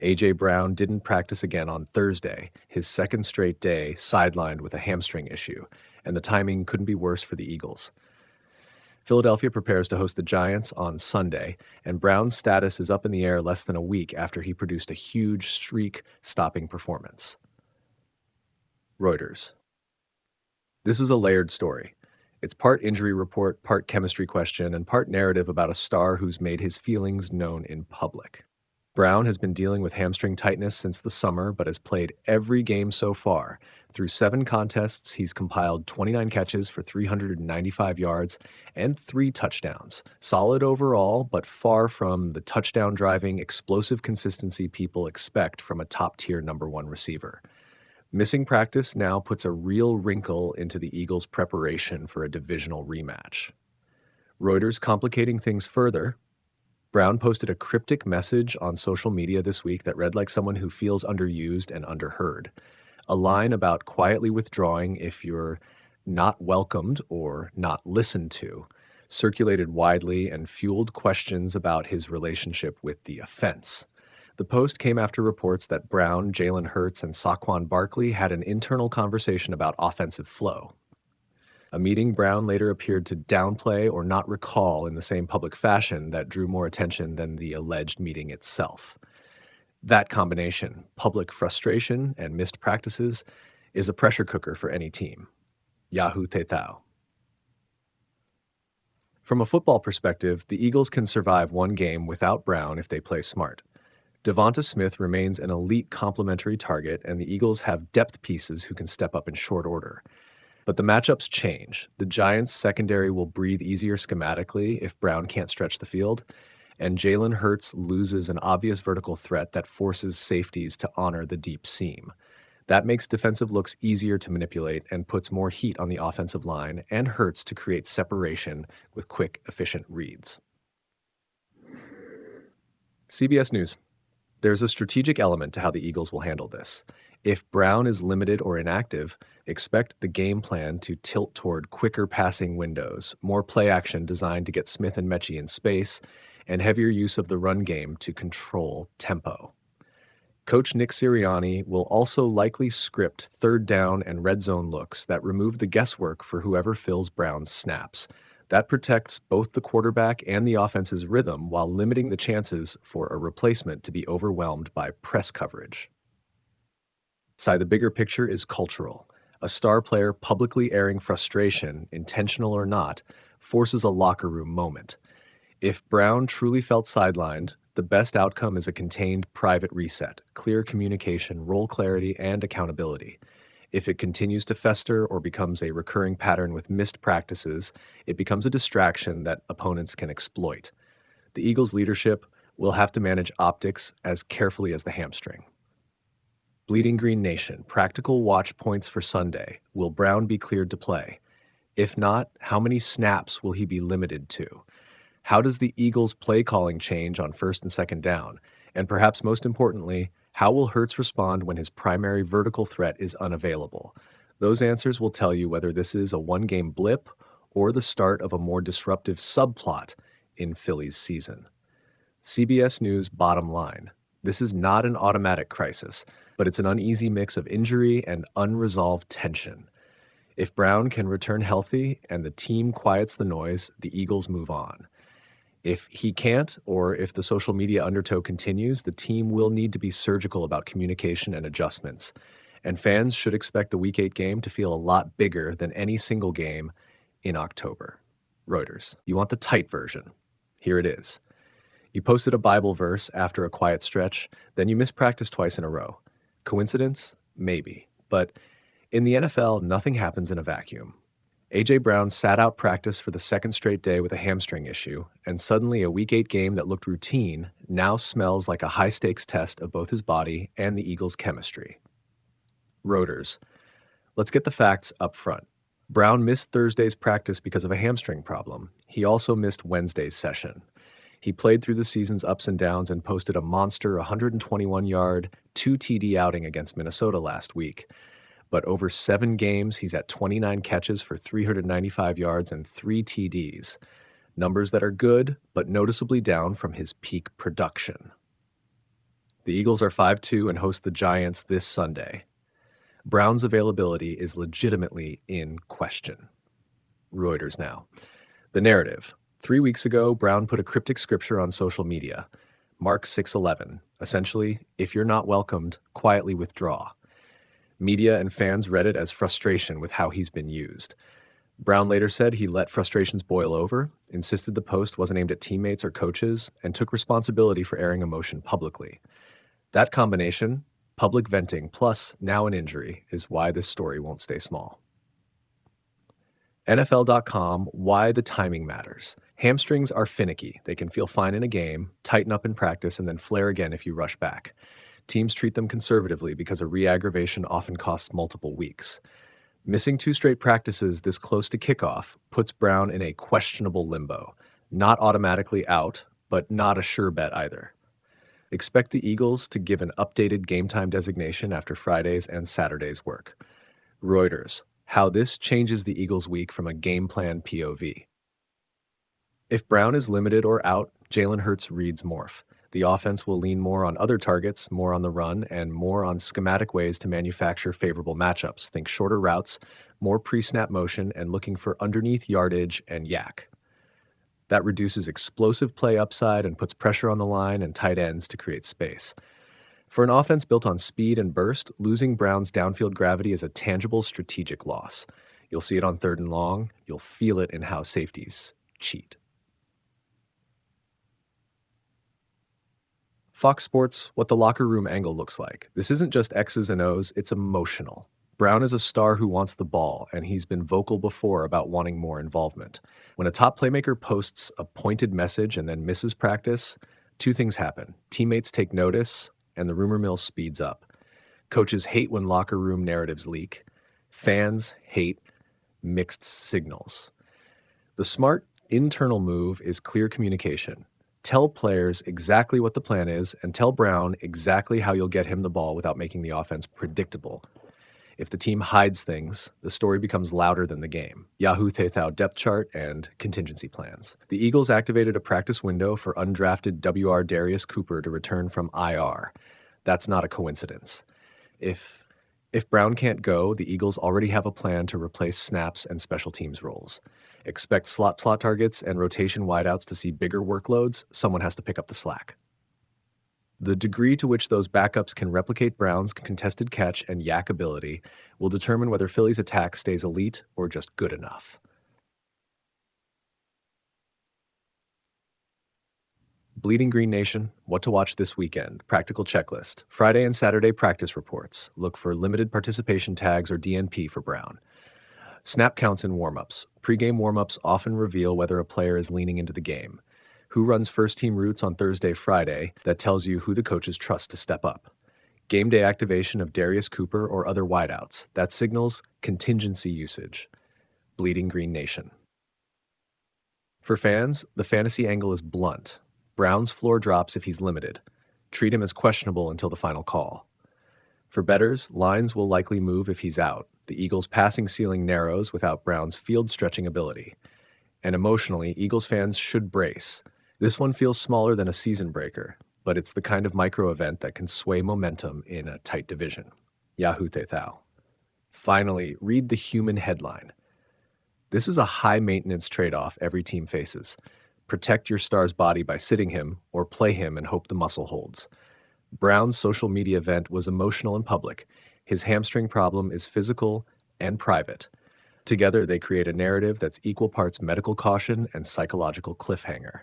A.J. Brown didn't practice again on Thursday, his second straight day sidelined with a hamstring issue, and the timing couldn't be worse for the Eagles. Philadelphia prepares to host the Giants on Sunday, and Brown's status is up in the air less than a week after he produced a huge streak-stopping performance. Reuters. This is a layered story. It's part injury report, part chemistry question, and part narrative about a star who's made his feelings known in public. Brown has been dealing with hamstring tightness since the summer, but has played every game so far. Through 7 contests, he's compiled 29 catches for 395 yards and 3 touchdowns. Solid overall, but far from the touchdown-driving, explosive consistency people expect from a top-tier number 1 receiver. Missing practice now puts a real wrinkle into the Eagles' preparation for a divisional rematch. Reuters complicating things further. Brown posted a cryptic message on social media this week that read like someone who feels underused and underheard. A line about quietly withdrawing if you're not welcomed or not listened to circulated widely and fueled questions about his relationship with the offense. The post came after reports that Brown, Jalen Hurts, and Saquon Barkley had an internal conversation about offensive flow. A meeting Brown later appeared to downplay or not recall in the same public fashion that drew more attention than the alleged meeting itself. That combination, public frustration and missed practices, is a pressure cooker for any team. Yahoo Tetao. From a football perspective, the Eagles can survive one game without Brown if they play smart. Devonta Smith remains an elite complementary target, and the Eagles have depth pieces who can step up in short order. But the matchups change. The Giants' secondary will breathe easier schematically if Brown can't stretch the field, and Jalen Hurts loses an obvious vertical threat that forces safeties to honor the deep seam. That makes defensive looks easier to manipulate and puts more heat on the offensive line and Hurts to create separation with quick, efficient reads. CBS News. There's a strategic element to how the Eagles will handle this. If Brown is limited or inactive, expect the game plan to tilt toward quicker passing windows, more play action designed to get Smith and Mechie in space, and heavier use of the run game to control tempo. Coach Nick Sirianni will also likely script third down and red zone looks that remove the guesswork for whoever fills Brown's snaps. That protects both the quarterback and the offense's rhythm while limiting the chances for a replacement to be overwhelmed by press coverage. The bigger picture is cultural. A star player publicly airing frustration, intentional or not, forces a locker room moment. If Brown truly felt sidelined, the best outcome is a contained private reset, clear communication, role clarity, and accountability. If it continues to fester or becomes a recurring pattern with missed practices, it becomes a distraction that opponents can exploit. The Eagles' leadership will have to manage optics as carefully as the hamstring. Bleeding Green Nation, practical watch points for Sunday. Will Brown be cleared to play? If not, how many snaps will he be limited to? How does the Eagles' play calling change on first and second down? And perhaps most importantly, how will Hurts respond when his primary vertical threat is unavailable? Those answers will tell you whether this is a one-game blip or the start of a more disruptive subplot in Philly's season. CBS News bottom line. This is not an automatic crisis, but it's an uneasy mix of injury and unresolved tension. If Brown can return healthy and the team quiets the noise, the Eagles move on. If he can't, or if the social media undertow continues, the team will need to be surgical about communication and adjustments. And fans should expect the Week 8 game to feel a lot bigger than any single game in October. Reuters. You want the tight version? Here it is. You posted a Bible verse after a quiet stretch, then you missed practice twice in a row. Coincidence? Maybe. But in the NFL, nothing happens in a vacuum. A.J. Brown sat out practice for the second straight day with a hamstring issue, and suddenly a Week 8 game that looked routine now smells like a high-stakes test of both his body and the Eagles' chemistry. Reuters. Let's get the facts up front. Brown missed Thursday's practice because of a hamstring problem. He also missed Wednesday's session. He played through the season's ups and downs and posted a monster 121-yard, 2 TD outing against Minnesota last week. But over 7 games, he's at 29 catches for 395 yards and 3 TDs. Numbers that are good, but noticeably down from his peak production. The Eagles are 5-2 and host the Giants this Sunday. Brown's availability is legitimately in question. Reuters now. The narrative. 3 weeks ago, Brown put a cryptic scripture on social media. Mark 6:11. Essentially, if you're not welcomed, quietly withdraw. Media and fans read it as frustration with how he's been used. Brown later said he let frustrations boil over, insisted the post wasn't aimed at teammates or coaches, and took responsibility for airing emotion publicly. That combination, public venting plus now an injury, is why this story won't stay small. NFL.com, why the timing matters. Hamstrings are finicky. They can feel fine in a game, tighten up in practice, and then flare again if you rush back. Teams treat them conservatively because a re-aggravation often costs multiple weeks. Missing 2 straight practices this close to kickoff puts Brown in a questionable limbo. Not automatically out, but not a sure bet either. Expect the Eagles to give an updated game time designation after Friday's and Saturday's work. Reuters, how this changes the Eagles' week from a game plan POV. If Brown is limited or out, Jalen Hurts reads morph. The offense will lean more on other targets, more on the run, and more on schematic ways to manufacture favorable matchups. Think shorter routes, more pre-snap motion, and looking for underneath yardage and yak. That reduces explosive play upside and puts pressure on the line and tight ends to create space. For an offense built on speed and burst, losing Brown's downfield gravity is a tangible strategic loss. You'll see it on 3rd and long. You'll feel it in how safeties cheat. Fox Sports, what the locker room angle looks like. This isn't just X's and O's, it's emotional. Brown is a star who wants the ball, and he's been vocal before about wanting more involvement. When a top playmaker posts a pointed message and then misses practice, 2 things happen. Teammates take notice, and the rumor mill speeds up. Coaches hate when locker room narratives leak. Fans hate mixed signals. The smart internal move is clear communication. Tell players exactly what the plan is and tell Brown exactly how you'll get him the ball without making the offense predictable. If the team hides things, the story becomes louder than the game. Yahoo Theithau depth chart and contingency plans. The Eagles activated a practice window for undrafted WR Darius Cooper to return from IR. That's not a coincidence. If Brown can't go, the Eagles already have a plan to replace snaps and special teams roles. Expect slot targets and rotation wideouts to see bigger workloads. Someone has to pick up the slack. The degree to which those backups can replicate Brown's contested catch and yak ability will determine whether Philly's attack stays elite or just good enough. Bleeding Green Nation, what to watch this weekend. Practical checklist. Friday and Saturday practice reports. Look for limited participation tags or DNP for Brown. Snap counts in warm-ups. Pre-game warm-ups often reveal whether a player is leaning into the game. Who runs first-team routes on Thursday, Friday? That tells you who the coaches trust to step up. Game day activation of Darius Cooper or other wideouts. That signals contingency usage. Bleeding Green Nation. For fans, the fantasy angle is blunt. Brown's floor drops if he's limited. Treat him as questionable until the final call. For bettors, lines will likely move if he's out. The Eagles' passing ceiling narrows without Brown's field-stretching ability. And emotionally, Eagles fans should brace. This one feels smaller than a season breaker, but it's the kind of micro-event that can sway momentum in a tight division. Yahoo Theithau. Finally, read the human headline. This is a high-maintenance trade-off every team faces. Protect your star's body by sitting him, or play him and hope the muscle holds. Brown's social media event was emotional and public. His hamstring problem is physical and private. Together, they create a narrative that's equal parts medical caution and psychological cliffhanger.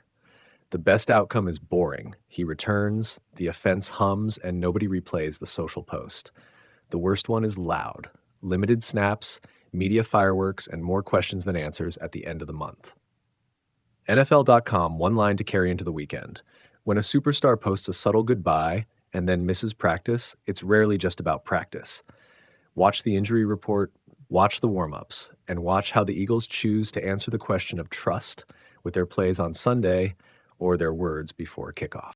The best outcome is boring. He returns, the offense hums, and nobody replays the social post. The worst one is loud. Limited snaps, media fireworks, and more questions than answers at the end of the month. NFL.com, one line to carry into the weekend. When a superstar posts a subtle goodbye and then misses practice, it's rarely just about practice. Watch the injury report, watch the warm-ups, and watch how the Eagles choose to answer the question of trust with their plays on Sunday or their words before kickoff.